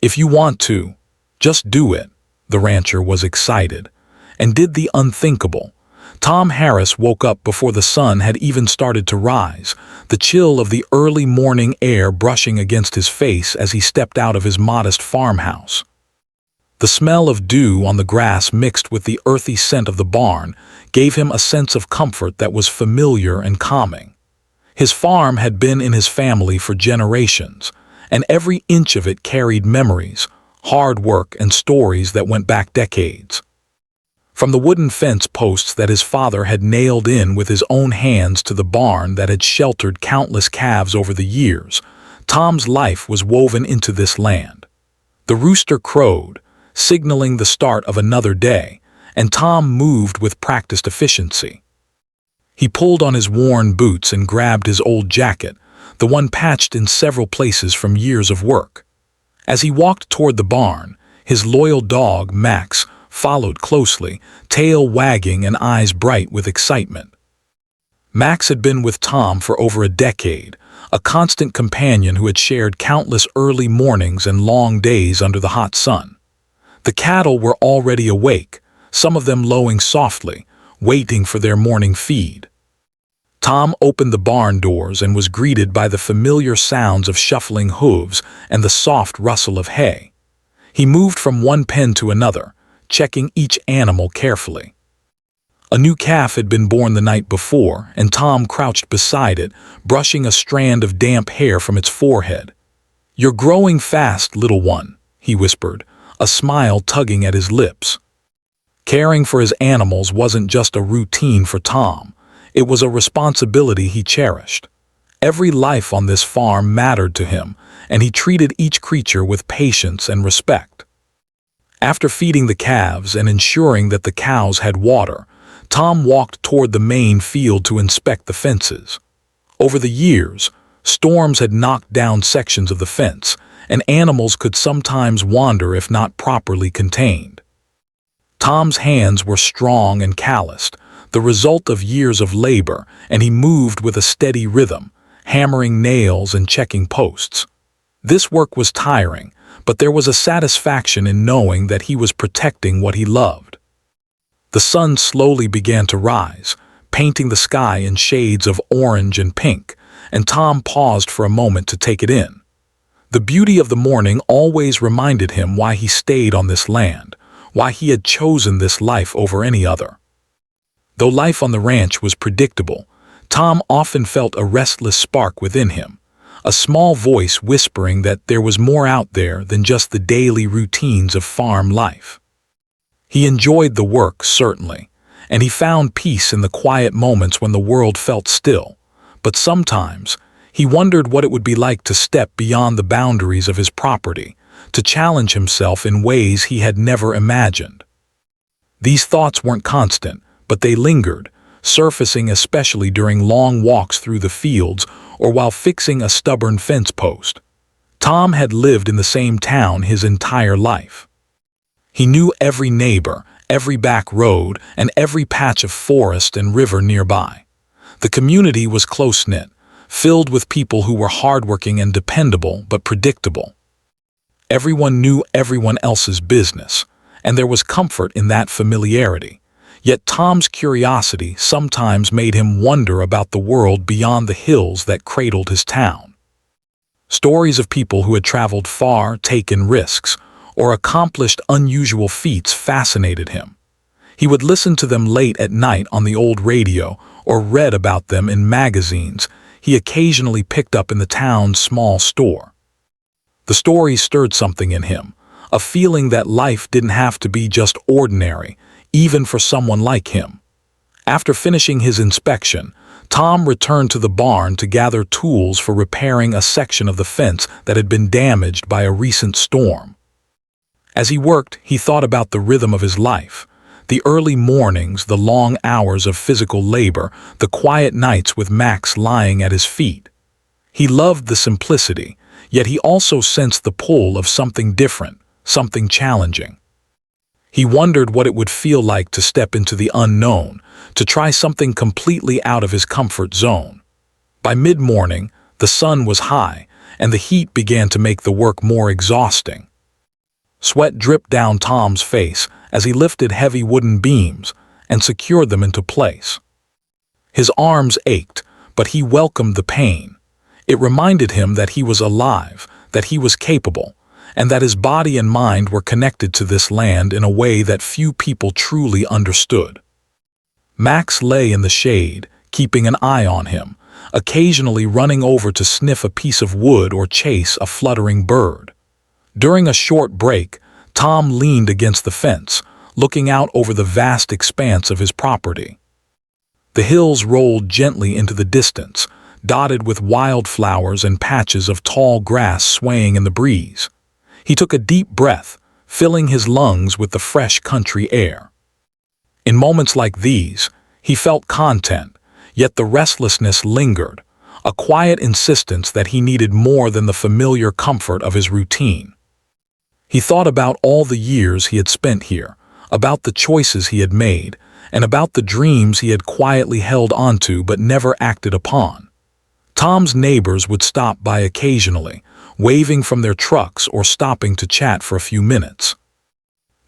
If you want to, just do it. The rancher was excited, and did the unthinkable. Tom Harris woke up before the sun had even started to rise, the chill of the early morning air brushing against his face as he stepped out of his modest farmhouse. The smell of dew on the grass mixed with the earthy scent of the barn gave him a sense of comfort that was familiar and calming. His farm had been in his family for generations, and every inch of it carried memories, hard work, and stories that went back decades. From the wooden fence posts that his father had nailed in with his own hands to the barn that had sheltered countless calves over the years, Tom's life was woven into this land. The rooster crowed, signaling the start of another day, and Tom moved with practiced efficiency. He pulled on his worn boots and grabbed his old jacket, the one patched in several places from years of work. As he walked toward the barn, his loyal dog, Max, followed closely, tail wagging and eyes bright with excitement. Max had been with Tom for over a decade, a constant companion who had shared countless early mornings and long days under the hot sun. The cattle were already awake, some of them lowing softly, waiting for their morning feed. Tom opened the barn doors and was greeted by the familiar sounds of shuffling hooves and the soft rustle of hay. He moved from one pen to another, checking each animal carefully. A new calf had been born the night before, and Tom crouched beside it, brushing a strand of damp hair from its forehead. "You're growing fast, little one," he whispered, a smile tugging at his lips. Caring for his animals wasn't just a routine for Tom, it was a responsibility he cherished. Every life on this farm mattered to him, and he treated each creature with patience and respect. After feeding the calves and ensuring that the cows had water, Tom walked toward the main field to inspect the fences. Over the years, storms had knocked down sections of the fence, and animals could sometimes wander if not properly contained. Tom's hands were strong and calloused, the result of years of labor, and he moved with a steady rhythm, hammering nails and checking posts. This work was tiring, but there was a satisfaction in knowing that he was protecting what he loved. The sun slowly began to rise, painting the sky in shades of orange and pink, and Tom paused for a moment to take it in. The beauty of the morning always reminded him why he stayed on this land, why he had chosen this life over any other. Though life on the ranch was predictable, Tom often felt a restless spark within him, a small voice whispering that there was more out there than just the daily routines of farm life. He enjoyed the work, certainly, and he found peace in the quiet moments when the world felt still, but sometimes he wondered what it would be like to step beyond the boundaries of his property, to challenge himself in ways he had never imagined. These thoughts weren't constant, but they lingered, surfacing especially during long walks through the fields or while fixing a stubborn fence post. Tom had lived in the same town his entire life. He knew every neighbor, every back road, and every patch of forest and river nearby. The community was close-knit, filled with people who were hardworking and dependable but predictable. Everyone knew everyone else's business, and there was comfort in that familiarity. Yet Tom's curiosity sometimes made him wonder about the world beyond the hills that cradled his town. Stories of people who had traveled far, taken risks, or accomplished unusual feats fascinated him. He would listen to them late at night on the old radio or read about them in magazines he occasionally picked up in the town's small store. The stories stirred something in him, a feeling that life didn't have to be just ordinary, even for someone like him. After finishing his inspection, Tom returned to the barn to gather tools for repairing a section of the fence that had been damaged by a recent storm. As he worked, he thought about the rhythm of his life. The early mornings, the long hours of physical labor, the quiet nights with Max lying at his feet. He loved the simplicity, yet he also sensed the pull of something different, something challenging. He wondered what it would feel like to step into the unknown, to try something completely out of his comfort zone. By mid-morning, the sun was high, and the heat began to make the work more exhausting. Sweat dripped down Tom's face as he lifted heavy wooden beams and secured them into place. His arms ached, but he welcomed the pain. It reminded him that he was alive, that he was capable, and that his body and mind were connected to this land in a way that few people truly understood. Max lay in the shade, keeping an eye on him, occasionally running over to sniff a piece of wood or chase a fluttering bird. During a short break, Tom leaned against the fence, looking out over the vast expanse of his property. The hills rolled gently into the distance, dotted with wildflowers and patches of tall grass swaying in the breeze. He took a deep breath, filling his lungs with the fresh country air. In moments like these, he felt content, yet the restlessness lingered, a quiet insistence that he needed more than the familiar comfort of his routine. He thought about all the years he had spent here, about the choices he had made, and about the dreams he had quietly held onto but never acted upon. Tom's neighbors would stop by occasionally, waving from their trucks or stopping to chat for a few minutes.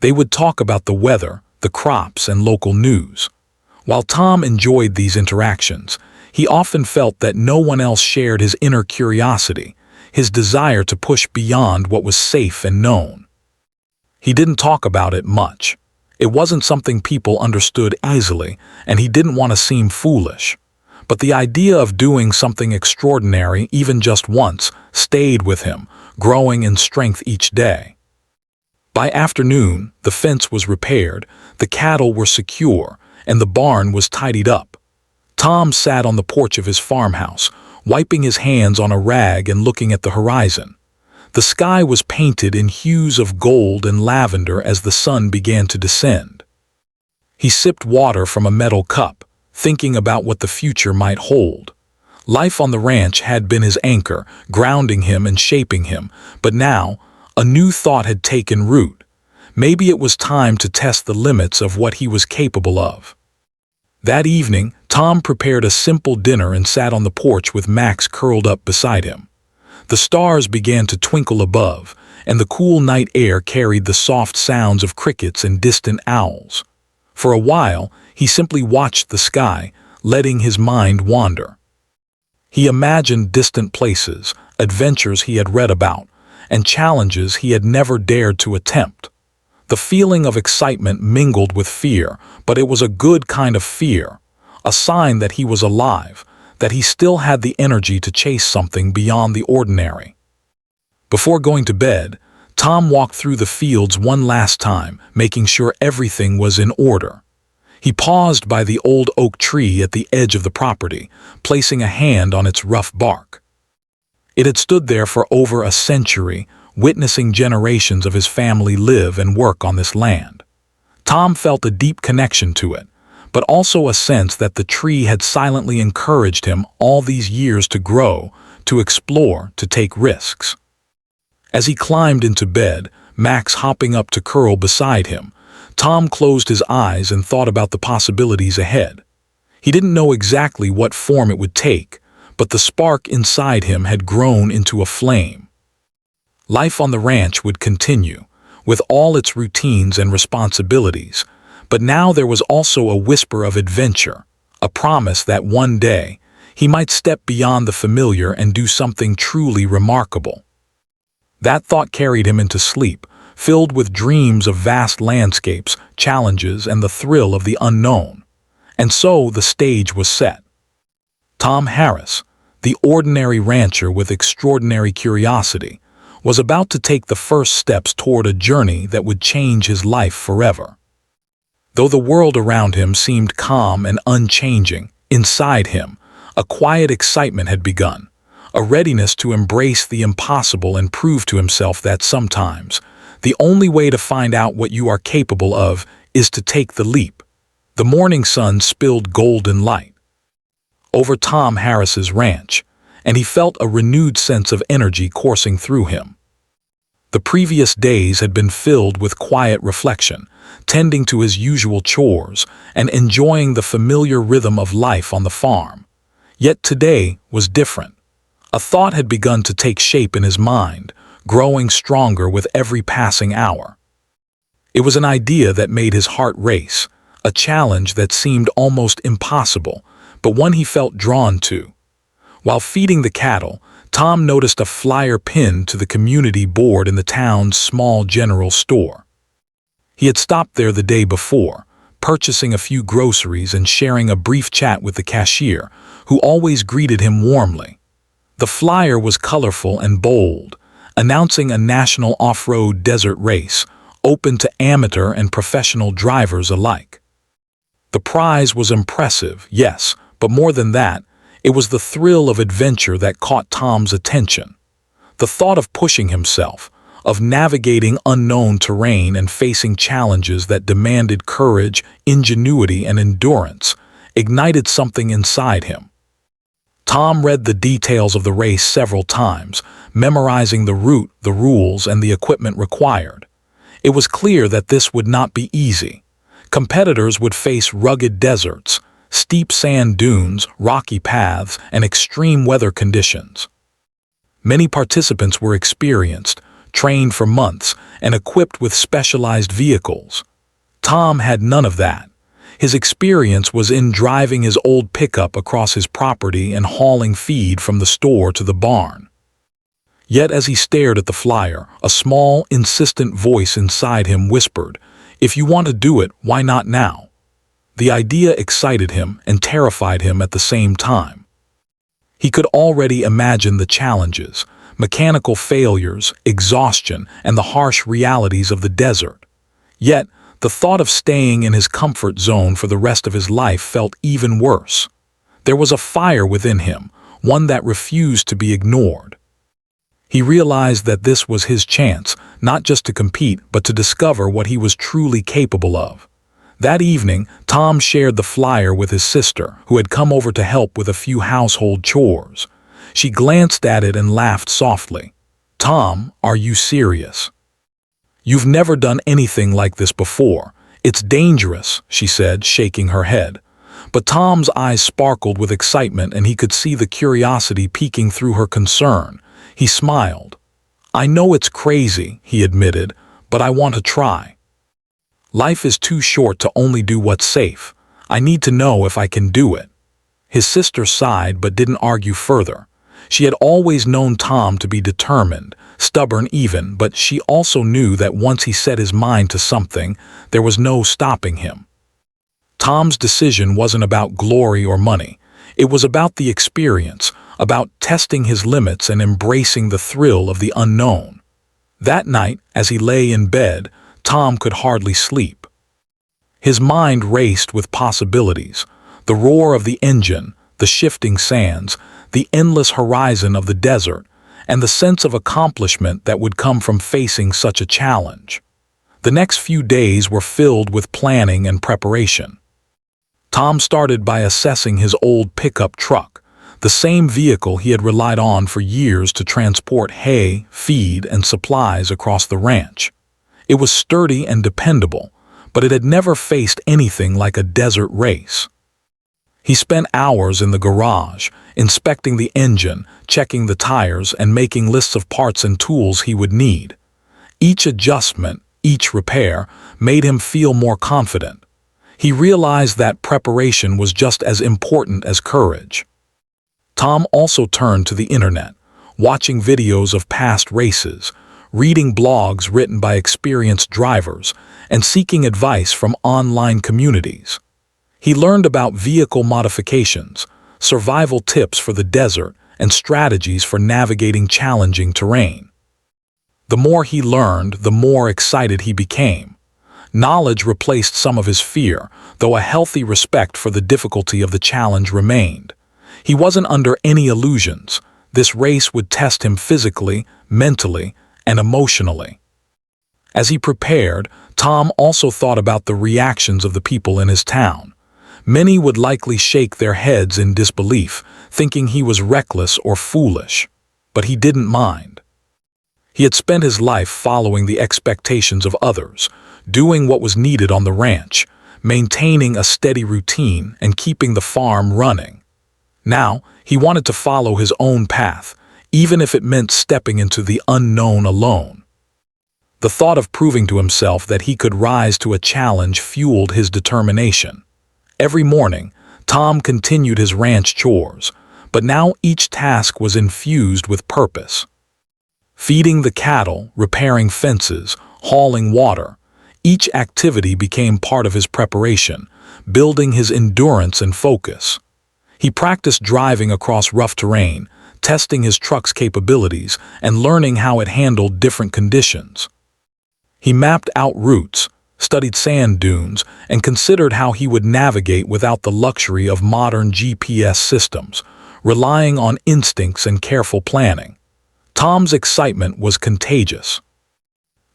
They would talk about the weather, the crops, and local news. While Tom enjoyed these interactions, he often felt that no one else shared his inner curiosity, his desire to push beyond what was safe and known. He didn't talk about it much. It wasn't something people understood easily, and he didn't want to seem foolish. But the idea of doing something extraordinary, even just once, stayed with him, growing in strength each day. By afternoon, the fence was repaired, the cattle were secure, and the barn was tidied up. Tom sat on the porch of his farmhouse, wiping his hands on a rag and looking at the horizon. The sky was painted in hues of gold and lavender as the sun began to descend. He sipped water from a metal cup, thinking about what the future might hold. Life on the ranch had been his anchor, grounding him and shaping him, but now, a new thought had taken root. Maybe it was time to test the limits of what he was capable of. That evening, Tom prepared a simple dinner and sat on the porch with Max curled up beside him. The stars began to twinkle above, and the cool night air carried the soft sounds of crickets and distant owls. For a while, he simply watched the sky, letting his mind wander. He imagined distant places, adventures he had read about, and challenges he had never dared to attempt. The feeling of excitement mingled with fear, but it was a good kind of fear, a sign that he was alive, that he still had the energy to chase something beyond the ordinary. Before going to bed, Tom walked through the fields one last time, making sure everything was in order. He paused by the old oak tree at the edge of the property, placing a hand on its rough bark. It had stood there for over a century, witnessing generations of his family live and work on this land. Tom felt a deep connection to it, but also a sense that the tree had silently encouraged him all these years to grow, to explore, to take risks. As he climbed into bed, Max hopping up to curl beside him, Tom closed his eyes and thought about the possibilities ahead. He didn't know exactly what form it would take, but the spark inside him had grown into a flame. Life on the ranch would continue, with all its routines and responsibilities, but now there was also a whisper of adventure, a promise that one day he might step beyond the familiar and do something truly remarkable. That thought carried him into sleep, filled with dreams of vast landscapes, challenges, and the thrill of the unknown. And so the stage was set. Tom Harris, the ordinary rancher with extraordinary curiosity, was about to take the first steps toward a journey that would change his life forever. Though the world around him seemed calm and unchanging, inside him, a quiet excitement had begun, a readiness to embrace the impossible and prove to himself that sometimes, the only way to find out what you are capable of is to take the leap. The morning sun spilled golden light over Tom Harris's ranch, and he felt a renewed sense of energy coursing through him. The previous days had been filled with quiet reflection, tending to his usual chores and enjoying the familiar rhythm of life on the farm. Yet today was different. A thought had begun to take shape in his mind, growing stronger with every passing hour. It was an idea that made his heart race, a challenge that seemed almost impossible, but one he felt drawn to. While feeding the cattle, Tom noticed a flyer pinned to the community board in the town's small general store. He had stopped there the day before, purchasing a few groceries and sharing a brief chat with the cashier, who always greeted him warmly. The flyer was colorful and bold, announcing a national off-road desert race, open to amateur and professional drivers alike. The prize was impressive, yes, but more than that, it was the thrill of adventure that caught Tom's attention. The thought of pushing himself, of navigating unknown terrain and facing challenges that demanded courage, ingenuity, and endurance, ignited something inside him. Tom read the details of the race several times, memorizing the route, the rules, and the equipment required. It was clear that this would not be easy. Competitors would face rugged deserts, steep sand dunes, rocky paths, and extreme weather conditions. Many participants were experienced, trained for months, and equipped with specialized vehicles. Tom had none of that. His experience was in driving his old pickup across his property and hauling feed from the store to the barn. Yet as he stared at the flyer, a small, insistent voice inside him whispered, "If you want to do it, why not now?" The idea excited him and terrified him at the same time. He could already imagine the challenges, mechanical failures, exhaustion, and the harsh realities of the desert. Yet, the thought of staying in his comfort zone for the rest of his life felt even worse. There was a fire within him, one that refused to be ignored. He realized that this was his chance, not just to compete, but to discover what he was truly capable of. That evening, Tom shared the flyer with his sister, who had come over to help with a few household chores. She glanced at it and laughed softly. "Tom, are you serious? You've never done anything like this before. It's dangerous," she said, shaking her head. But Tom's eyes sparkled with excitement, and he could see the curiosity peeking through her concern. He smiled. "I know it's crazy," he admitted, "but I want to try. Life is too short to only do what's safe. I need to know if I can do it." His sister sighed but didn't argue further. She had always known Tom to be determined, stubborn even, but she also knew that once he set his mind to something, there was no stopping him. Tom's decision wasn't about glory or money. It was about the experience, about testing his limits and embracing the thrill of the unknown. That night, as he lay in bed, Tom could hardly sleep. His mind raced with possibilities, the roar of the engine, the shifting sands, the endless horizon of the desert, and the sense of accomplishment that would come from facing such a challenge. The next few days were filled with planning and preparation. Tom started by assessing his old pickup truck, the same vehicle he had relied on for years to transport hay, feed, and supplies across the ranch. It was sturdy and dependable, but it had never faced anything like a desert race. He spent hours in the garage, inspecting the engine, checking the tires, and making lists of parts and tools he would need. Each adjustment, each repair, made him feel more confident. He realized that preparation was just as important as courage. Tom also turned to the internet, watching videos of past races, reading blogs written by experienced drivers, and seeking advice from online communities. He learned about vehicle modifications, survival tips for the desert, and strategies for navigating challenging terrain. The more he learned, the more excited he became. Knowledge replaced some of his fear, though a healthy respect for the difficulty of the challenge remained. He wasn't under any illusions. This race would test him physically, mentally, and emotionally. As he prepared, Tom also thought about the reactions of the people in his town. Many would likely shake their heads in disbelief, thinking he was reckless or foolish. But he didn't mind. He had spent his life following the expectations of others, doing what was needed on the ranch, maintaining a steady routine and keeping the farm running. Now, he wanted to follow his own path, even if it meant stepping into the unknown alone. The thought of proving to himself that he could rise to a challenge fueled his determination. Every morning, Tom continued his ranch chores, but now each task was infused with purpose. Feeding the cattle, repairing fences, hauling water, each activity became part of his preparation, building his endurance and focus. He practiced driving across rough terrain, testing his truck's capabilities and learning how it handled different conditions. He mapped out routes, studied sand dunes, and considered how he would navigate without the luxury of modern GPS systems, relying on instincts and careful planning. Tom's excitement was contagious.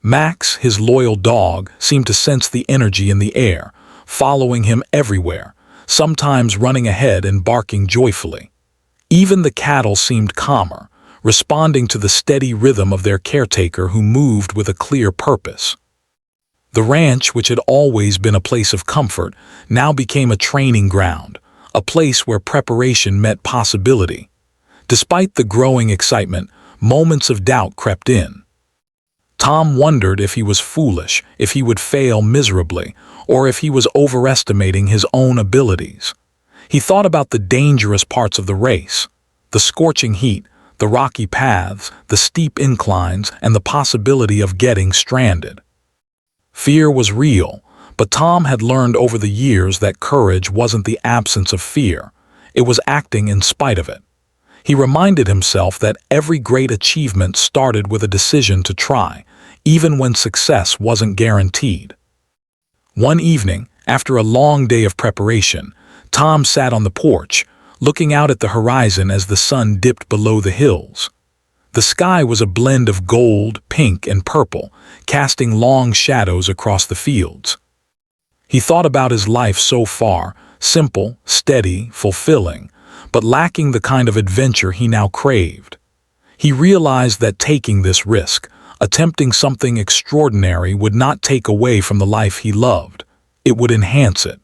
Max, his loyal dog, seemed to sense the energy in the air, following him everywhere, sometimes running ahead and barking joyfully. Even the cattle seemed calmer, responding to the steady rhythm of their caretaker who moved with a clear purpose. The ranch, which had always been a place of comfort, now became a training ground, a place where preparation met possibility. Despite the growing excitement, moments of doubt crept in. Tom wondered if he was foolish, if he would fail miserably, or if he was overestimating his own abilities. He thought about the dangerous parts of the race, the scorching heat, the rocky paths, the steep inclines, and the possibility of getting stranded. Fear was real, but Tom had learned over the years that courage wasn't the absence of fear, it was acting in spite of it. He reminded himself that every great achievement started with a decision to try, even when success wasn't guaranteed. One evening, after a long day of preparation, Tom sat on the porch, looking out at the horizon as the sun dipped below the hills. The sky was a blend of gold, pink, and purple, casting long shadows across the fields. He thought about his life so far, simple, steady, fulfilling, but lacking the kind of adventure he now craved. He realized that taking this risk, attempting something extraordinary, would not take away from the life he loved. It would enhance it.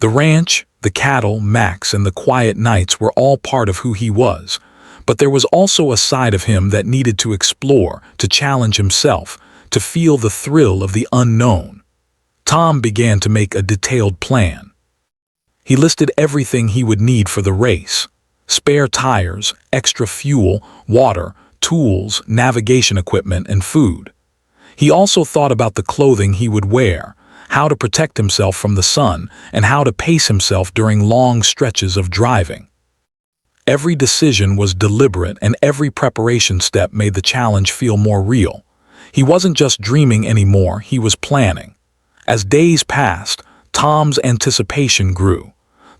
The ranch, the cattle, Max, and the quiet nights were all part of who he was, but there was also a side of him that needed to explore, to challenge himself, to feel the thrill of the unknown. Tom began to make a detailed plan. He listed everything he would need for the race: spare tires, extra fuel, water, tools, navigation equipment, and food. He also thought about the clothing he would wear, how to protect himself from the sun, and how to pace himself during long stretches of driving. Every decision was deliberate, and every preparation step made the challenge feel more real. He wasn't just dreaming anymore, he was planning. As days passed, Tom's anticipation grew.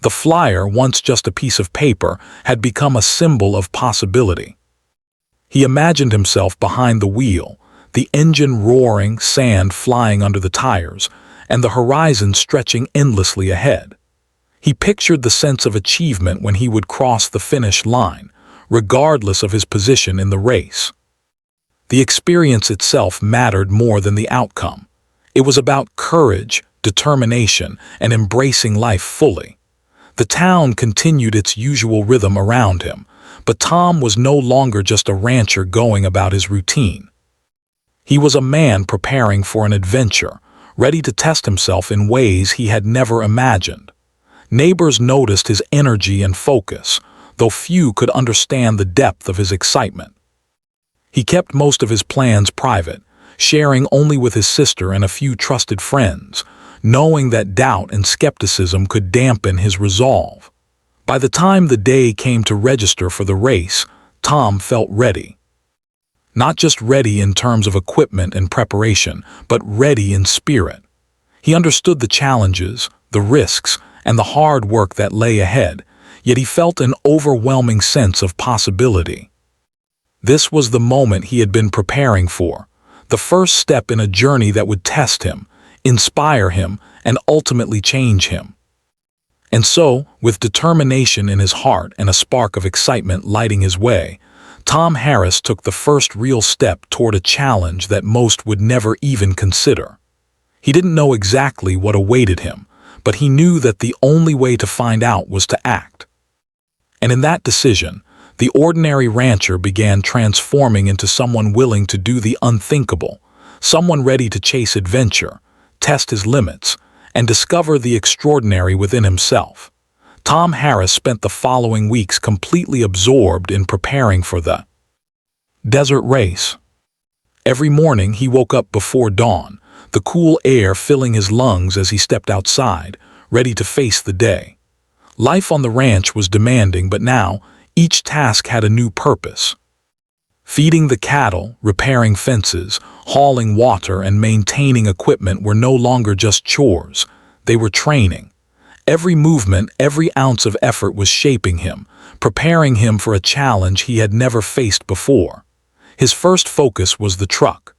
The flyer, once just a piece of paper, had become a symbol of possibility. He imagined himself behind the wheel, the engine roaring, sand flying under the tires, and the horizon stretching endlessly ahead. He pictured the sense of achievement when he would cross the finish line, regardless of his position in the race. The experience itself mattered more than the outcome. It was about courage, determination, and embracing life fully. The town continued its usual rhythm around him, but Tom was no longer just a rancher going about his routine. He was a man preparing for an adventure, ready to test himself in ways he had never imagined. Neighbors noticed his energy and focus, though few could understand the depth of his excitement. He kept most of his plans private, sharing only with his sister and a few trusted friends, knowing that doubt and skepticism could dampen his resolve. By the time the day came to register for the race, Tom felt ready. Not just ready in terms of equipment and preparation, but ready in spirit. He understood the challenges, the risks, and the hard work that lay ahead, yet he felt an overwhelming sense of possibility. This was the moment he had been preparing for, the first step in a journey that would test him, inspire him, and ultimately change him. And so, with determination in his heart and a spark of excitement lighting his way, Tom Harris took the first real step toward a challenge that most would never even consider. He didn't know exactly what awaited him, but he knew that the only way to find out was to act. And in that decision, The ordinary rancher began transforming into someone willing to do the unthinkable, someone ready to chase adventure, test his limits, and discover the extraordinary within himself. Tom Harris spent the following weeks completely absorbed in preparing for the desert race. Every morning he woke up before dawn, the cool air filling his lungs as he stepped outside, ready to face the day. Life on the ranch was demanding, but now each task had a new purpose. Feeding the cattle, repairing fences, hauling water, and maintaining equipment were no longer just chores. They were training. Every movement, every ounce of effort was shaping him, preparing him for a challenge he had never faced before. His first focus was the truck.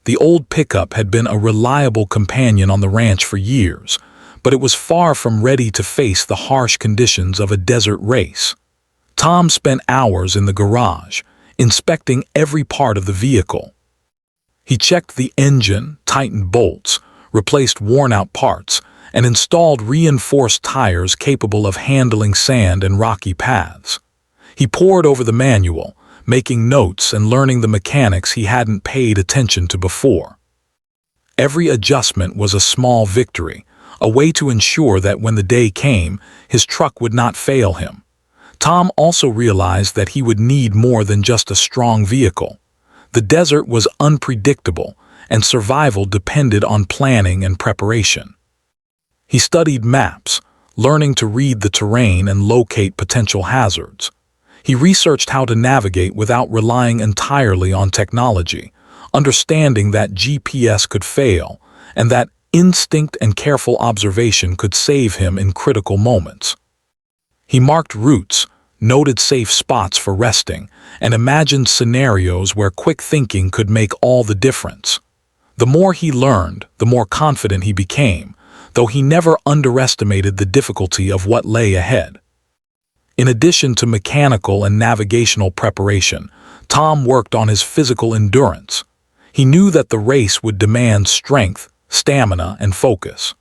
The old pickup had been a reliable companion on the ranch for years, but it was far from ready to face the harsh conditions of a desert race. Tom spent hours in the garage, inspecting every part of the vehicle. He checked the engine, tightened bolts, replaced worn-out parts, and installed reinforced tires capable of handling sand and rocky paths. He pored over the manual, making notes and learning the mechanics he hadn't paid attention to before. Every adjustment was a small victory, a way to ensure that when the day came, his truck would not fail him. Tom also realized that he would need more than just a strong vehicle. The desert was unpredictable, and survival depended on planning and preparation. He studied maps, learning to read the terrain and locate potential hazards. He researched how to navigate without relying entirely on technology, understanding that GPS could fail and that instinct and careful observation could save him in critical moments. He marked routes, noted safe spots for resting, and imagined scenarios where quick thinking could make all the difference. The more he learned, the more confident he became, though he never underestimated the difficulty of what lay ahead. In addition to mechanical and navigational preparation, Tom worked on his physical endurance. He knew that the race would demand strength, stamina, and focus.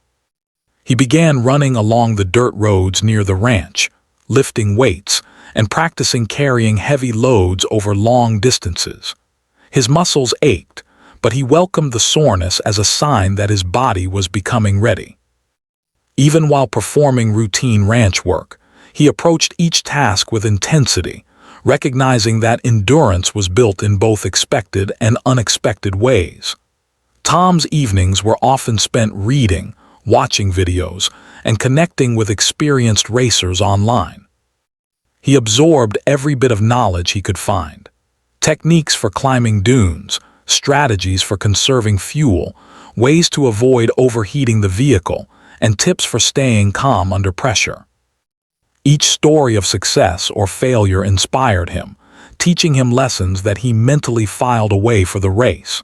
He began running along the dirt roads near the ranch, lifting weights, and practicing carrying heavy loads over long distances. His muscles ached, but he welcomed the soreness as a sign that his body was becoming ready. Even while performing routine ranch work, he approached each task with intensity, recognizing that endurance was built in both expected and unexpected ways. Tom's evenings were often spent reading, watching videos, and connecting with experienced racers online. He absorbed every bit of knowledge he could find. Techniques for climbing dunes, strategies for conserving fuel, ways to avoid overheating the vehicle, and tips for staying calm under pressure. Each story of success or failure inspired him, teaching him lessons that he mentally filed away for the race.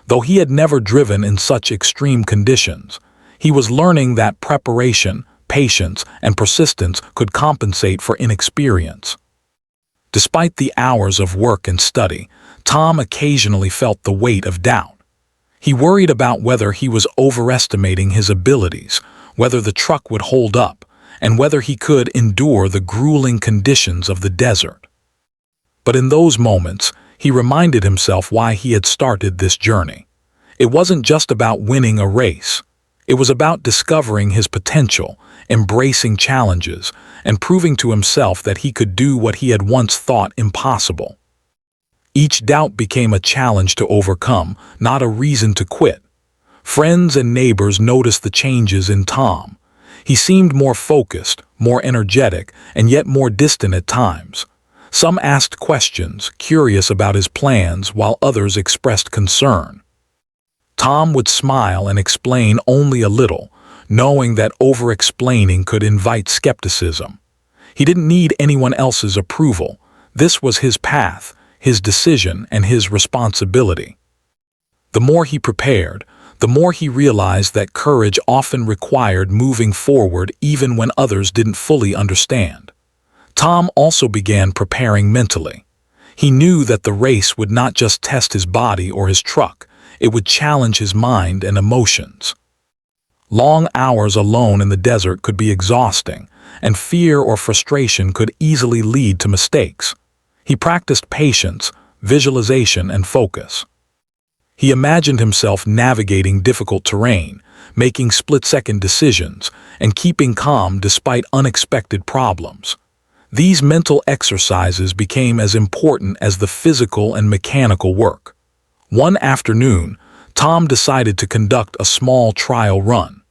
Though he had never driven in such extreme conditions, he was learning that preparation, patience, and persistence could compensate for inexperience. Despite the hours of work and study, Tom occasionally felt the weight of doubt. He worried about whether he was overestimating his abilities, whether the truck would hold up, and whether he could endure the grueling conditions of the desert. But in those moments, he reminded himself why he had started this journey. It wasn't just about winning a race. It was about discovering his potential, embracing challenges, and proving to himself that he could do what he had once thought impossible. Each doubt became a challenge to overcome, not a reason to quit. Friends and neighbors noticed the changes in Tom. He seemed more focused, more energetic, and yet more distant at times. Some asked questions, curious about his plans, while others expressed concern. Tom would smile and explain only a little, knowing that over-explaining could invite skepticism. He didn't need anyone else's approval. This was his path, his decision, and his responsibility. The more he prepared, the more he realized that courage often required moving forward even when others didn't fully understand. Tom also began preparing mentally. He knew that the race would not just test his body or his truck, it would challenge his mind and emotions. Long hours alone in the desert could be exhausting, and fear or frustration could easily lead to mistakes. He practiced patience, visualization, and focus. He imagined himself navigating difficult terrain, making split-second decisions, and keeping calm despite unexpected problems. These mental exercises became as important as the physical and mechanical work. One afternoon, Tom decided to conduct a small trial run.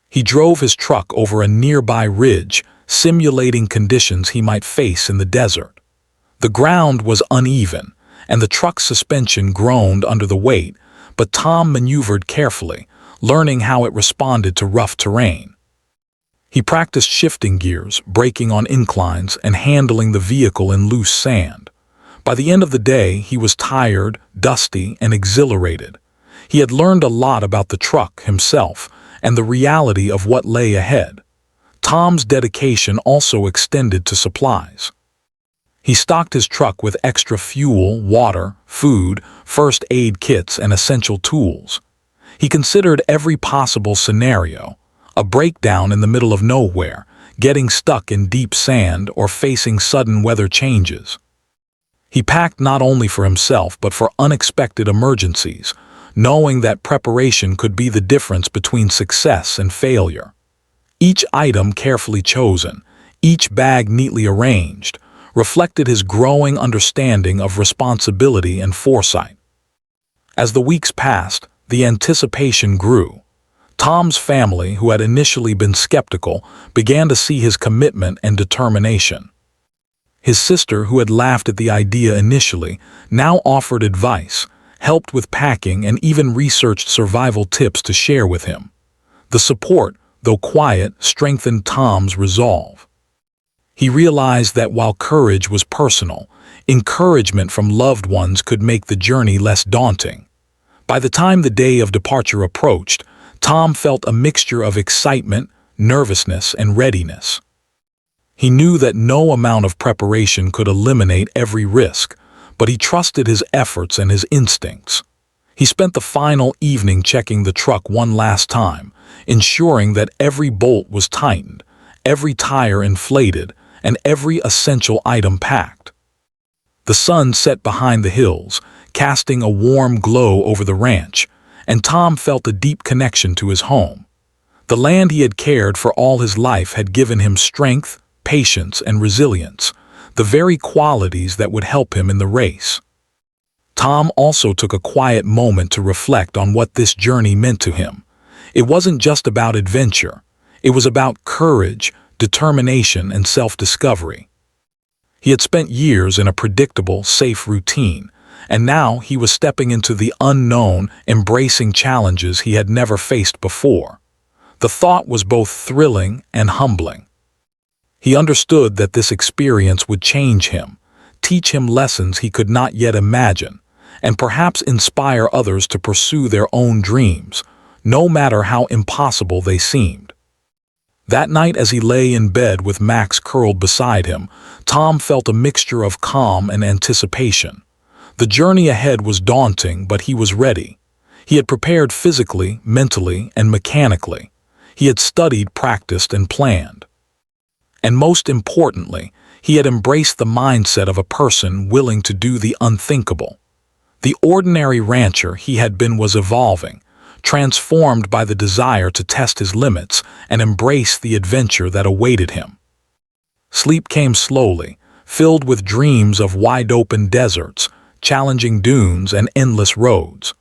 He drove his truck over a nearby ridge, simulating conditions he might face in the desert. The ground was uneven, and the truck's suspension groaned under the weight, but Tom maneuvered carefully, learning how it responded to rough terrain. He practiced shifting gears, braking on inclines, and handling the vehicle in loose sand. By the end of the day, he was tired, dusty, and exhilarated. He had learned a lot about the truck himself and the reality of what lay ahead. Tom's dedication also extended to supplies. He stocked his truck with extra fuel, water, food, first aid kits, and essential tools. He considered every possible scenario: a breakdown in the middle of nowhere, getting stuck in deep sand, or facing sudden weather changes. He packed not only for himself but for unexpected emergencies, knowing that preparation could be the difference between success and failure. Each item carefully chosen, each bag neatly arranged, reflected his growing understanding of responsibility and foresight. As the weeks passed, the anticipation grew. Tom's family, who had initially been skeptical, began to see his commitment and determination. His sister, who had laughed at the idea initially, now offered advice, helped with packing, and even researched survival tips to share with him. The support, though quiet, strengthened Tom's resolve. He realized that while courage was personal, encouragement from loved ones could make the journey less daunting. By the time the day of departure approached, Tom felt a mixture of excitement, nervousness, and readiness. He knew that no amount of preparation could eliminate every risk, but he trusted his efforts and his instincts. He spent the final evening checking the truck one last time, ensuring that every bolt was tightened, every tire inflated, and every essential item packed. The sun set behind the hills, casting a warm glow over the ranch, and Tom felt a deep connection to his home. The land he had cared for all his life had given him strength, patience, and resilience, the very qualities that would help him in the race. Tom also took a quiet moment to reflect on what this journey meant to him. It wasn't just about adventure. It was about courage, determination, and self-discovery. He had spent years in a predictable, safe routine, and now he was stepping into the unknown, embracing challenges he had never faced before. The thought was both thrilling and humbling. He understood that this experience would change him, teach him lessons he could not yet imagine, and perhaps inspire others to pursue their own dreams, no matter how impossible they seemed. That night, as he lay in bed with Max curled beside him, Tom felt a mixture of calm and anticipation. The journey ahead was daunting, but he was ready. He had prepared physically, mentally, and mechanically. He had studied, practiced, and planned. And most importantly, he had embraced the mindset of a person willing to do the unthinkable. The ordinary rancher he had been was evolving, transformed by the desire to test his limits and embrace the adventure that awaited him. Sleep came slowly, filled with dreams of wide-open deserts, challenging dunes, and endless roads.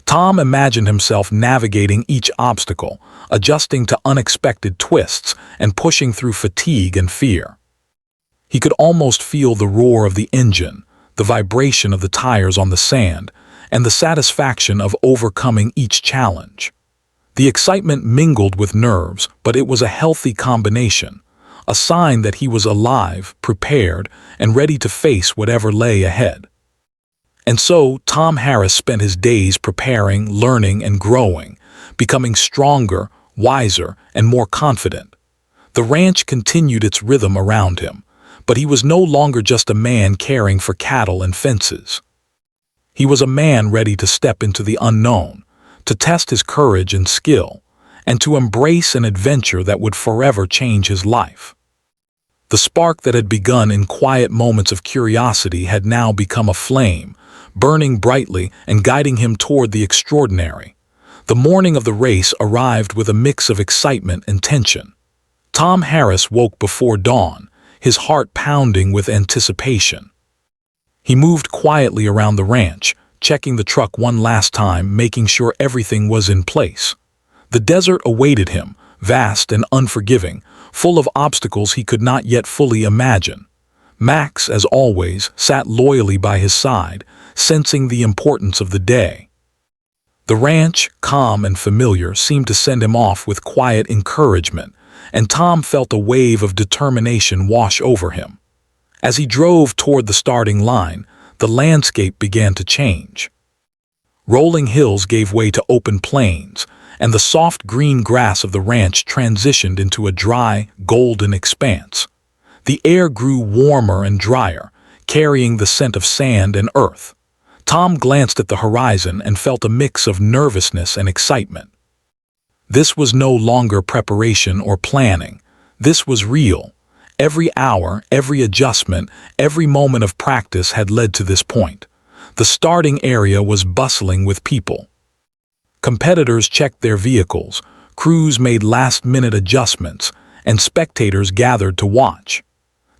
Tom imagined himself navigating each obstacle, adjusting to unexpected twists, and pushing through fatigue and fear. He could almost feel the roar of the engine, the vibration of the tires on the sand, and the satisfaction of overcoming each challenge. The excitement mingled with nerves, but it was a healthy combination, a sign that he was alive, prepared, and ready to face whatever lay ahead. And so, Tom Harris spent his days preparing, learning, and growing, becoming stronger, wiser, and more confident. The ranch continued its rhythm around him, but he was no longer just a man caring for cattle and fences. He was a man ready to step into the unknown, to test his courage and skill, and to embrace an adventure that would forever change his life. The spark that had begun in quiet moments of curiosity had now become a flame, burning brightly and guiding him toward the extraordinary. The morning of the race arrived with a mix of excitement and tension. Tom Harris woke before dawn, his heart pounding with anticipation. He moved quietly around the ranch, checking the truck one last time, making sure everything was in place. The desert awaited him, vast and unforgiving, full of obstacles he could not yet fully imagine. Max, as always, sat loyally by his side, sensing the importance of the day. The ranch, calm and familiar, seemed to send him off with quiet encouragement, and Tom felt a wave of determination wash over him. As he drove toward the starting line, the landscape began to change. Rolling hills gave way to open plains, and the soft green grass of the ranch transitioned into a dry, golden expanse. The air grew warmer and drier, carrying the scent of sand and earth. Tom glanced at the horizon and felt a mix of nervousness and excitement. This was no longer preparation or planning. This was real. Every hour, every adjustment, every moment of practice had led to this point. The starting area was bustling with people. Competitors checked their vehicles, crews made last-minute adjustments, and spectators gathered to watch.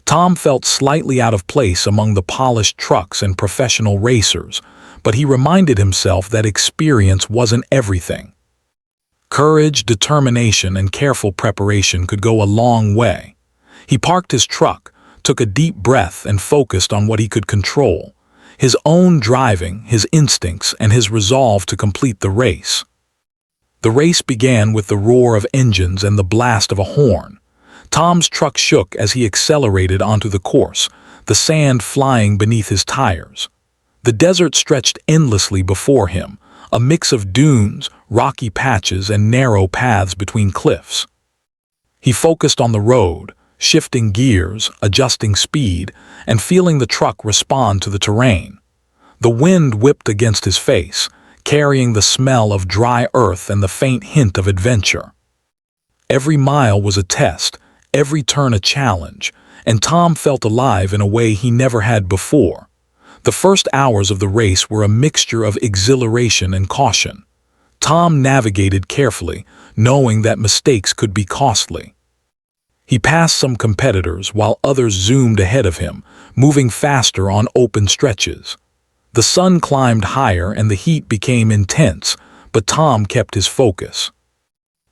Tom felt slightly out of place among the polished trucks and professional racers, but he reminded himself that experience wasn't everything. Courage, determination, and careful preparation could go a long way. He parked his truck, took a deep breath, and focused on what he could control: his own driving, his instincts, and his resolve to complete the race. The race began with the roar of engines and the blast of a horn. Tom's truck shook as he accelerated onto the course, the sand flying beneath his tires. The desert stretched endlessly before him, a mix of dunes, rocky patches, and narrow paths between cliffs. He focused on the road, shifting gears, adjusting speed, and feeling the truck respond to the terrain. The wind whipped against his face, carrying the smell of dry earth and the faint hint of adventure. Every mile was a test, every turn a challenge, and Tom felt alive in a way he never had before. The first hours of the race were a mixture of exhilaration and caution. Tom navigated carefully, knowing that mistakes could be costly. He passed some competitors while others zoomed ahead of him, moving faster on open stretches. The sun climbed higher and the heat became intense, but Tom kept his focus.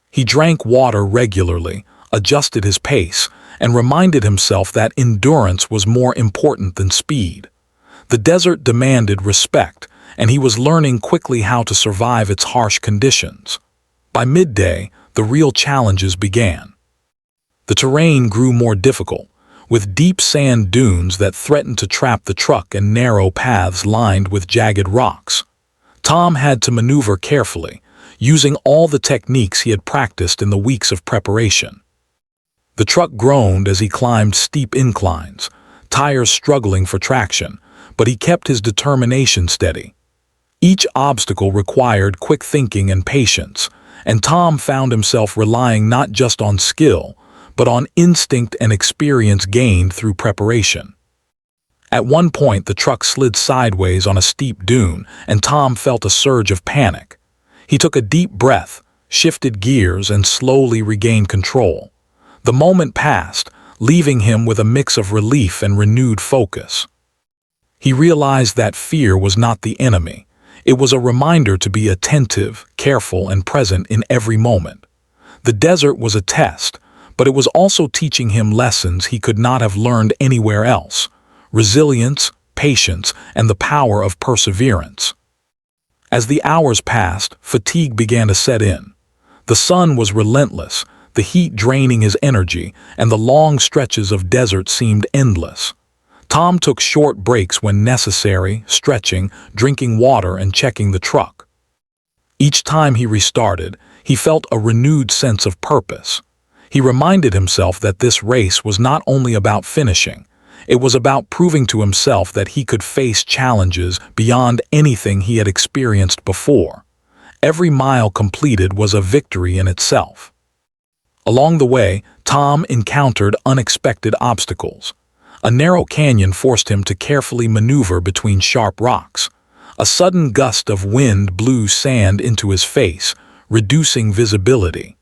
He drank water regularly, adjusted his pace, and reminded himself that endurance was more important than speed. The desert demanded respect, and he was learning quickly how to survive its harsh conditions. By midday, the real challenges began. The terrain grew more difficult, with deep sand dunes that threatened to trap the truck and narrow paths lined with jagged rocks. Tom had to maneuver carefully, using all the techniques he had practiced in the weeks of preparation. The truck groaned as he climbed steep inclines, tires struggling for traction, but he kept his determination steady. Each obstacle required quick thinking and patience, and Tom found himself relying not just on skill, but on instinct and experience gained through preparation. At one point, the truck slid sideways on a steep dune, and Tom felt a surge of panic. He took a deep breath, shifted gears, and slowly regained control. The moment passed, leaving him with a mix of relief and renewed focus. He realized that fear was not the enemy. It was a reminder to be attentive, careful, and present in every moment. The desert was a test, but it was also teaching him lessons he could not have learned anywhere else: resilience, patience, and the power of perseverance. As the hours passed, fatigue began to set in. The sun was relentless, the heat draining his energy, and the long stretches of desert seemed endless. Tom took short breaks when necessary, stretching, drinking water, and checking the truck. Each time he restarted, he felt a renewed sense of purpose. He reminded himself that this race was not only about finishing, it was about proving to himself that he could face challenges beyond anything he had experienced before. Every mile completed was a victory in itself. Along the way, Tom encountered unexpected obstacles. A narrow canyon forced him to carefully maneuver between sharp rocks. A sudden gust of wind blew sand into his face, reducing visibility.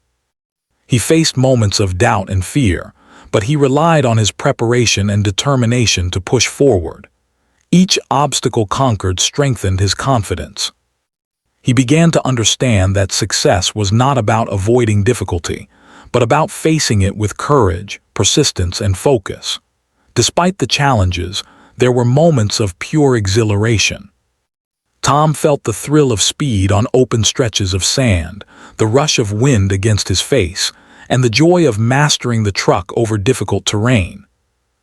He faced moments of doubt and fear, but he relied on his preparation and determination to push forward. Each obstacle conquered strengthened his confidence. He began to understand that success was not about avoiding difficulty, but about facing it with courage, persistence, and focus. Despite the challenges, there were moments of pure exhilaration. Tom felt the thrill of speed on open stretches of sand, the rush of wind against his face, and the joy of mastering the truck over difficult terrain.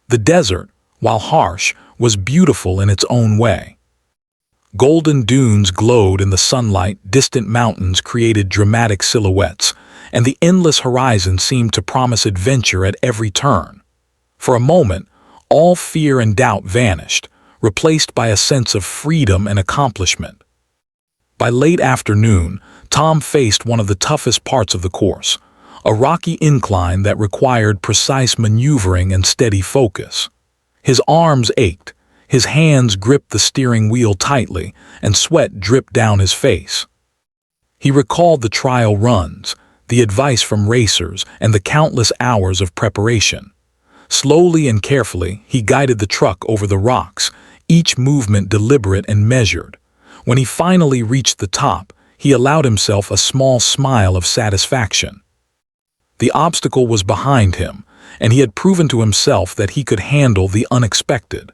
The desert, while harsh, was beautiful in its own way. Golden dunes glowed in the sunlight, distant mountains created dramatic silhouettes, and the endless horizon seemed to promise adventure at every turn. For a moment, all fear and doubt vanished, replaced by a sense of freedom and accomplishment. By late afternoon, Tom faced one of the toughest parts of the course, a rocky incline that required precise maneuvering and steady focus. His arms ached, his hands gripped the steering wheel tightly, and sweat dripped down his face. He recalled the trial runs, the advice from racers, and the countless hours of preparation. Slowly and carefully, he guided the truck over the rocks, each movement deliberate and measured. When he finally reached the top, he allowed himself a small smile of satisfaction. The obstacle was behind him, and he had proven to himself that he could handle the unexpected.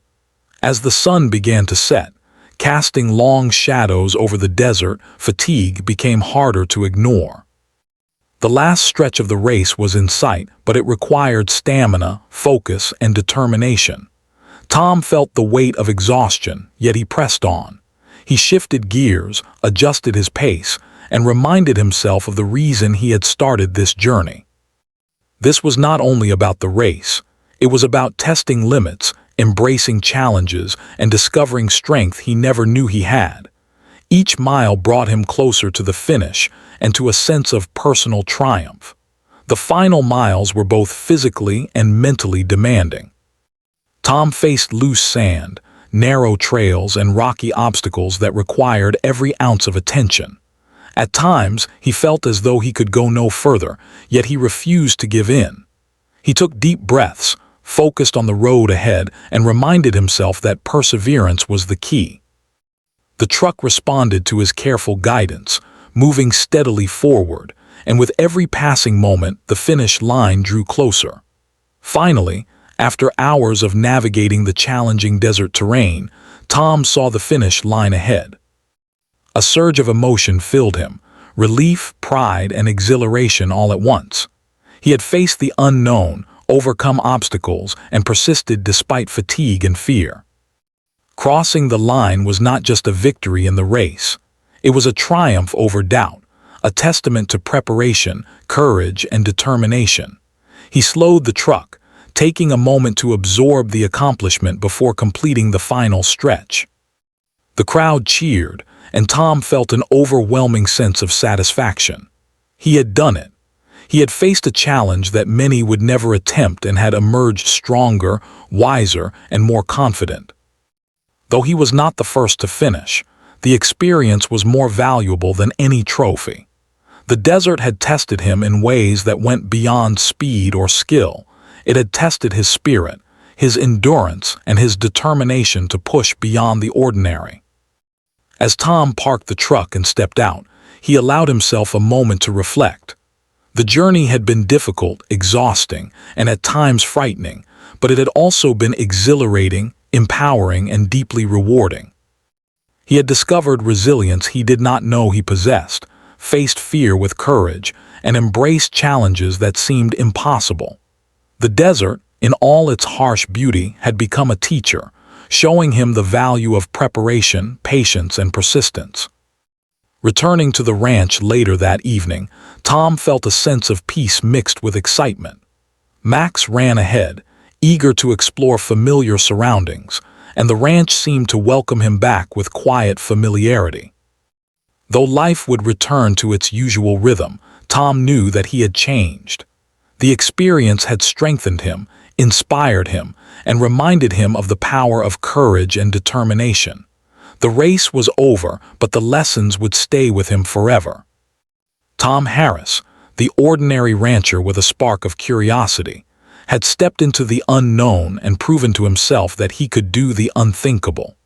As the sun began to set, casting long shadows over the desert, fatigue became harder to ignore. The last stretch of the race was in sight, but it required stamina, focus, and determination. Tom felt the weight of exhaustion, yet he pressed on. He shifted gears, adjusted his pace, and reminded himself of the reason he had started this journey. This was not only about the race, it was about testing limits, embracing challenges, and discovering strength he never knew he had. Each mile brought him closer to the finish and to a sense of personal triumph. The final miles were both physically and mentally demanding. Tom faced loose sand, narrow trails, and rocky obstacles that required every ounce of attention. At times, he felt as though he could go no further, yet he refused to give in. He took deep breaths, focused on the road ahead, and reminded himself that perseverance was the key. The truck responded to his careful guidance, moving steadily forward, and with every passing moment, the finish line drew closer. Finally, after hours of navigating the challenging desert terrain, Tom saw the finish line ahead. A surge of emotion filled him, relief, pride, and exhilaration all at once. He had faced the unknown, overcome obstacles, and persisted despite fatigue and fear. Crossing the line was not just a victory in the race. It was a triumph over doubt, a testament to preparation, courage, and determination. He slowed the truck, taking a moment to absorb the accomplishment before completing the final stretch. The crowd cheered, and Tom felt an overwhelming sense of satisfaction. He had done it. He had faced a challenge that many would never attempt and had emerged stronger, wiser, and more confident. Though he was not the first to finish, the experience was more valuable than any trophy. The desert had tested him in ways that went beyond speed or skill. It had tested his spirit, his endurance, and his determination to push beyond the ordinary. As Tom parked the truck and stepped out, he allowed himself a moment to reflect. The journey had been difficult, exhausting, and at times frightening, but it had also been exhilarating, empowering, and deeply rewarding. He had discovered resilience he did not know he possessed, faced fear with courage, and embraced challenges that seemed impossible. The desert, in all its harsh beauty, had become a teacher, showing him the value of preparation, patience, and persistence. Returning to the ranch later that evening, Tom felt a sense of peace mixed with excitement. Max ran ahead, eager to explore familiar surroundings, and the ranch seemed to welcome him back with quiet familiarity. Though life would return to its usual rhythm, Tom knew that he had changed. The experience had strengthened him, inspired him, and reminded him of the power of courage and determination. The race was over, but the lessons would stay with him forever. Tom Harris, the ordinary rancher with a spark of curiosity, had stepped into the unknown and proven to himself that he could do the unthinkable.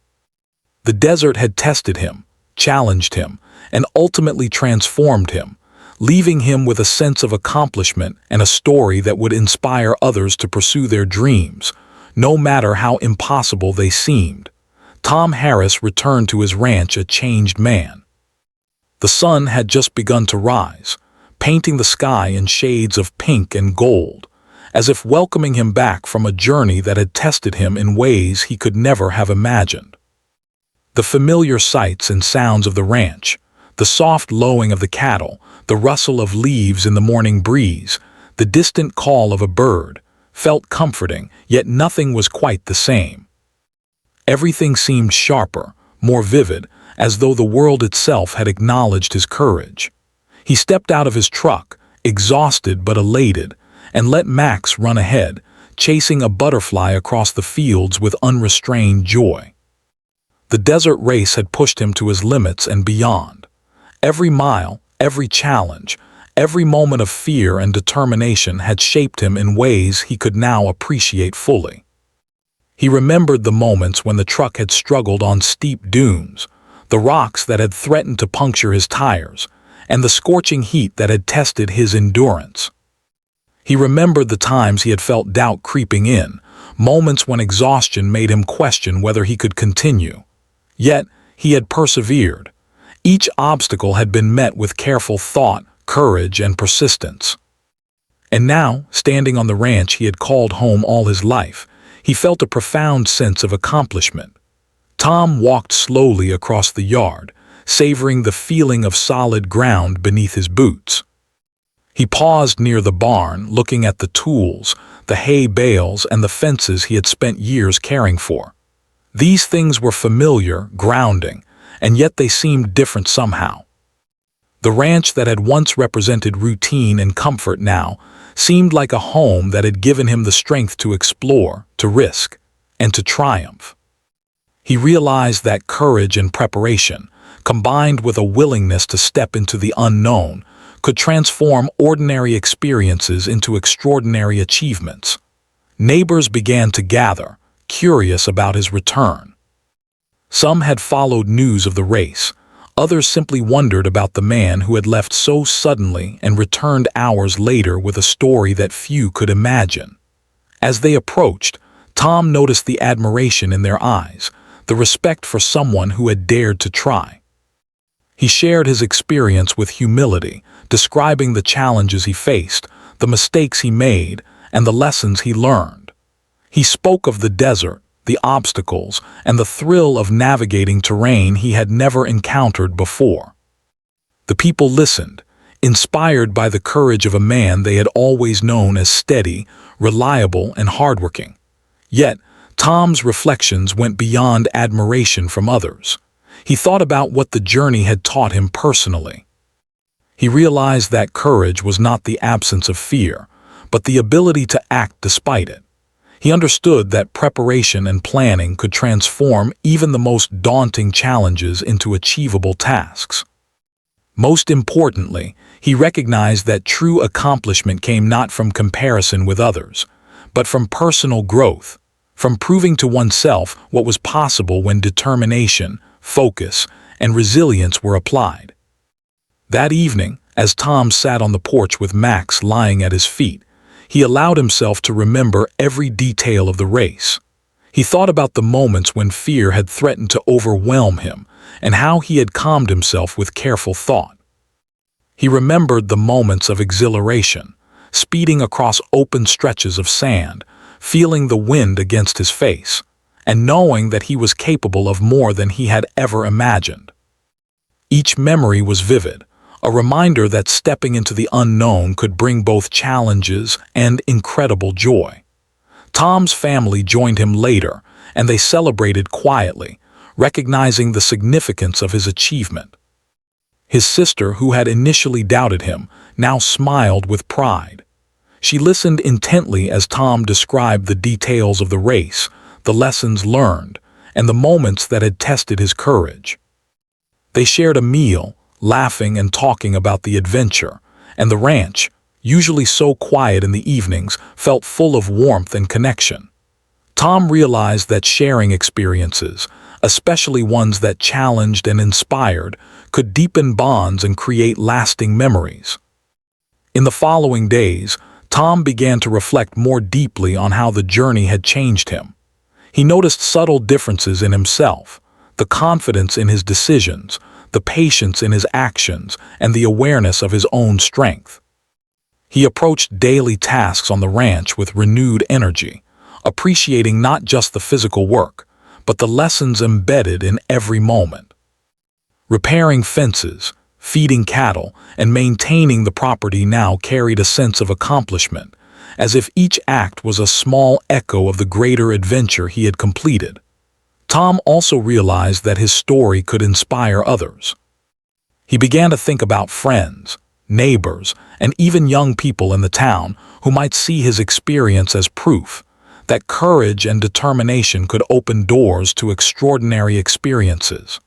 The desert had tested him, challenged him, and ultimately transformed him, leaving him with a sense of accomplishment and a story that would inspire others to pursue their dreams, no matter how impossible they seemed. Tom Harris returned to his ranch a changed man. The sun had just begun to rise, painting the sky in shades of pink and gold, as if welcoming him back from a journey that had tested him in ways he could never have imagined. The familiar sights and sounds of the ranch, the soft lowing of the cattle, the rustle of leaves in the morning breeze, the distant call of a bird, felt comforting, yet nothing was quite the same. Everything seemed sharper, more vivid, as though the world itself had acknowledged his courage. He stepped out of his truck, exhausted but elated, and let Max run ahead, chasing a butterfly across the fields with unrestrained joy. The desert race had pushed him to his limits and beyond. Every mile, every challenge, every moment of fear and determination had shaped him in ways he could now appreciate fully. He remembered the moments when the truck had struggled on steep dunes, the rocks that had threatened to puncture his tires, and the scorching heat that had tested his endurance. He remembered the times he had felt doubt creeping in, moments when exhaustion made him question whether he could continue. Yet, he had persevered. Each obstacle had been met with careful thought, courage, and persistence. And now, standing on the ranch he had called home all his life, he felt a profound sense of accomplishment. Tom walked slowly across the yard, savoring the feeling of solid ground beneath his boots. He paused near the barn, looking at the tools, the hay bales, and the fences he had spent years caring for. These things were familiar, grounding, and yet they seemed different somehow. The ranch that had once represented routine and comfort now seemed like a home that had given him the strength to explore, to risk, and to triumph. He realized that courage and preparation, combined with a willingness to step into the unknown, could transform ordinary experiences into extraordinary achievements. Neighbors began to gather, curious about his return. Some had followed news of the race. Others simply wondered about the man who had left so suddenly and returned hours later with a story that few could imagine. As they approached, Tom noticed the admiration in their eyes, the respect for someone who had dared to try. He shared his experience with humility, describing the challenges he faced, the mistakes he made, and the lessons he learned. He spoke of the desert, the obstacles, and the thrill of navigating terrain he had never encountered before. The people listened, inspired by the courage of a man they had always known as steady, reliable, and hardworking. Yet, Tom's reflections went beyond admiration from others. He thought about what the journey had taught him personally. He realized that courage was not the absence of fear, but the ability to act despite it. He understood that preparation and planning could transform even the most daunting challenges into achievable tasks. Most importantly, he recognized that true accomplishment came not from comparison with others, but from personal growth, from proving to oneself what was possible when determination, focus, and resilience were applied. That evening, as Tom sat on the porch with Max lying at his feet, he allowed himself to remember every detail of the race. He thought about the moments when fear had threatened to overwhelm him and how he had calmed himself with careful thought. He remembered the moments of exhilaration, speeding across open stretches of sand, feeling the wind against his face, and knowing that he was capable of more than he had ever imagined. Each memory was vivid, a reminder that stepping into the unknown could bring both challenges and incredible joy. Tom's family joined him later, and they celebrated quietly, recognizing the significance of his achievement. His sister, who had initially doubted him, now smiled with pride. She listened intently as Tom described the details of the race, the lessons learned, and the moments that had tested his courage. They shared a meal, laughing and talking about the adventure, and the ranch, usually so quiet in the evenings, felt full of warmth and connection. Tom realized that sharing experiences, especially ones that challenged and inspired, could deepen bonds and create lasting memories. In the following days, Tom began to reflect more deeply on how the journey had changed him. He noticed subtle differences in himself, the confidence in his decisions, the patience in his actions, and the awareness of his own strength. He approached daily tasks on the ranch with renewed energy, appreciating not just the physical work, but the lessons embedded in every moment. Repairing fences, feeding cattle, and maintaining the property now carried a sense of accomplishment, as if each act was a small echo of the greater adventure he had completed. Tom also realized that his story could inspire others. He began to think about friends, neighbors, and even young people in the town who might see his experience as proof that courage and determination could open doors to extraordinary experiences.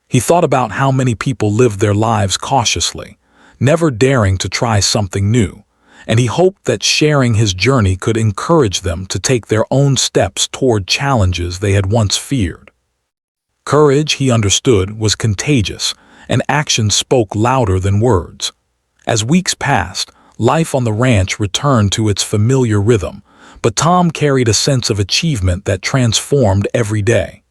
He thought about how many people lived their lives cautiously, never daring to try something new, and he hoped that sharing his journey could encourage them to take their own steps toward challenges they had once feared. Courage, he understood, was contagious, and actions spoke louder than words. As weeks passed, life on the ranch returned to its familiar rhythm, but Tom carried a sense of achievement that transformed every day.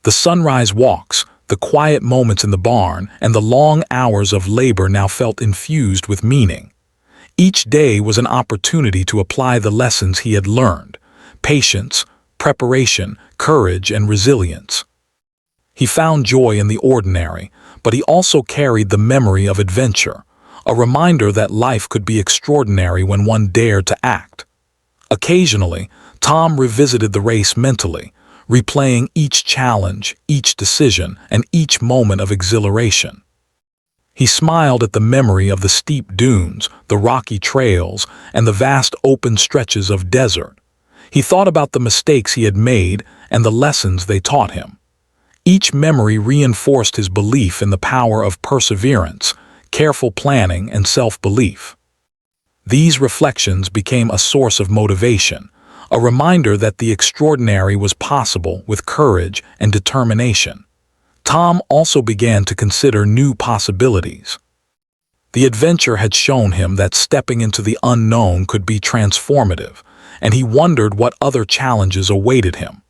The sunrise walks, the quiet moments in the barn, and the long hours of labor now felt infused with meaning. Each day was an opportunity to apply the lessons he had learned: patience, preparation, courage, and resilience. He found joy in the ordinary, but he also carried the memory of adventure, a reminder that life could be extraordinary when one dared to act. Occasionally, Tom revisited the race mentally, replaying each challenge, each decision, and each moment of exhilaration. He smiled at the memory of the steep dunes, the rocky trails, and the vast open stretches of desert. He thought about the mistakes he had made and the lessons they taught him. Each memory reinforced his belief in the power of perseverance, careful planning, and self-belief. These reflections became a source of motivation, a reminder that the extraordinary was possible with courage and determination. Tom also began to consider new possibilities. The adventure had shown him that stepping into the unknown could be transformative, and he wondered what other challenges awaited him.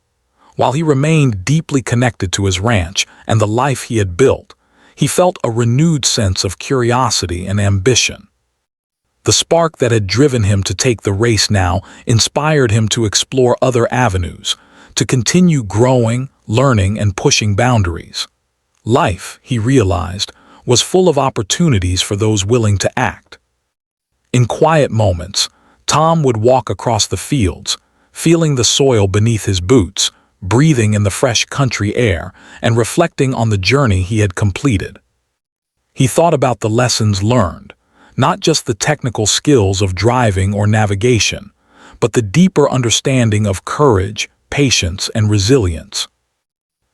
While he remained deeply connected to his ranch and the life he had built, he felt a renewed sense of curiosity and ambition. The spark that had driven him to take the race now inspired him to explore other avenues, to continue growing, learning, and pushing boundaries. Life, he realized, was full of opportunities for those willing to act. In quiet moments, Tom would walk across the fields, feeling the soil beneath his boots, breathing in the fresh country air, and reflecting on the journey he had completed. He thought about the lessons learned, not just the technical skills of driving or navigation, but the deeper understanding of courage, patience, and resilience.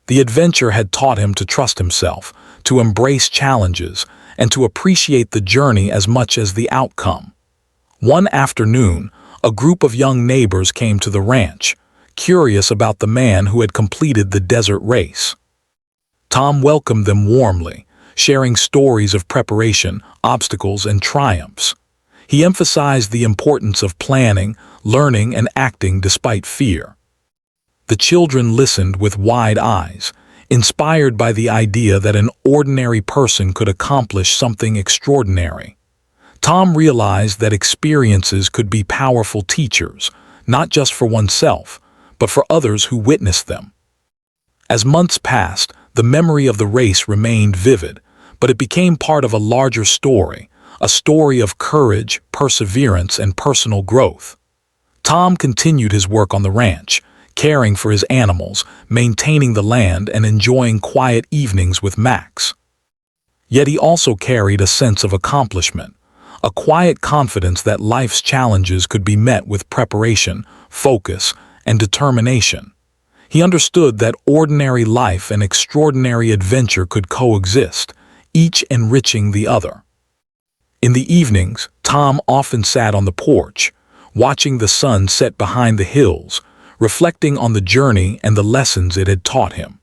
The adventure had taught him to trust himself, to embrace challenges, and to appreciate the journey as much as the outcome. One afternoon, a group of young neighbors came to the ranch, curious about the man who had completed the desert race. Tom welcomed them warmly, sharing stories of preparation, obstacles, and triumphs. He emphasized the importance of planning, learning, and acting despite fear. The children listened with wide eyes, inspired by the idea that an ordinary person could accomplish something extraordinary. Tom realized that experiences could be powerful teachers, not just for oneself, but for others who witnessed them. As months passed, the memory of the race remained vivid, but it became part of a larger story, a story of courage, perseverance, and personal growth. Tom continued his work on the ranch, caring for his animals, maintaining the land, and enjoying quiet evenings with Max. Yet he also carried a sense of accomplishment, a quiet confidence that life's challenges could be met with preparation, focus, and determination. He understood that ordinary life and extraordinary adventure could coexist, each enriching the other. In the evenings, Tom often sat on the porch, watching the sun set behind the hills, reflecting on the journey and the lessons it had taught him.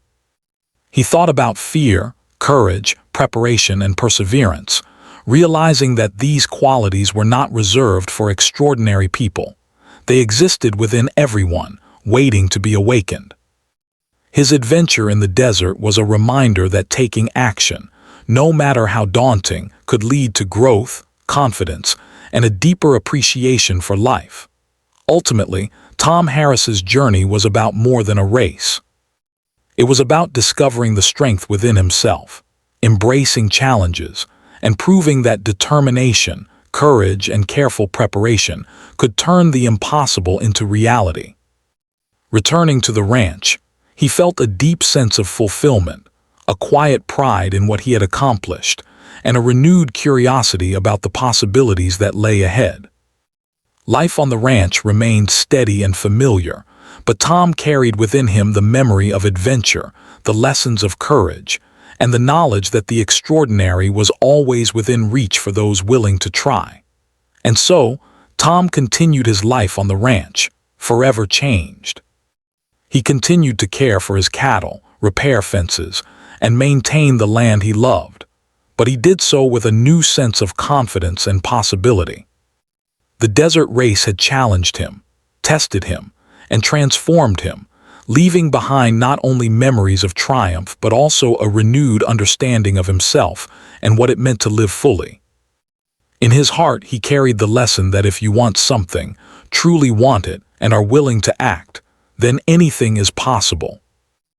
He thought about fear, courage, preparation, and perseverance, realizing that these qualities were not reserved for extraordinary people. They existed within everyone, waiting to be awakened. His adventure in the desert was a reminder that taking action, no matter how daunting, could lead to growth, confidence, and a deeper appreciation for life. Ultimately, Tom Harris's journey was about more than a race. It was about discovering the strength within himself, embracing challenges, and proving that determination, courage, and careful preparation could turn the impossible into reality. Returning to the ranch, he felt a deep sense of fulfillment, a quiet pride in what he had accomplished, and a renewed curiosity about the possibilities that lay ahead. Life on the ranch remained steady and familiar, but Tom carried within him the memory of adventure, the lessons of courage, and the knowledge that the extraordinary was always within reach for those willing to try. And so, Tom continued his life on the ranch, forever changed. He continued to care for his cattle, repair fences, and maintain the land he loved, but he did so with a new sense of confidence and possibility. The desert race had challenged him, tested him, and transformed him, leaving behind not only memories of triumph but also a renewed understanding of himself and what it meant to live fully. In his heart, he carried the lesson that if you want something, truly want it, and are willing to act, then anything is possible.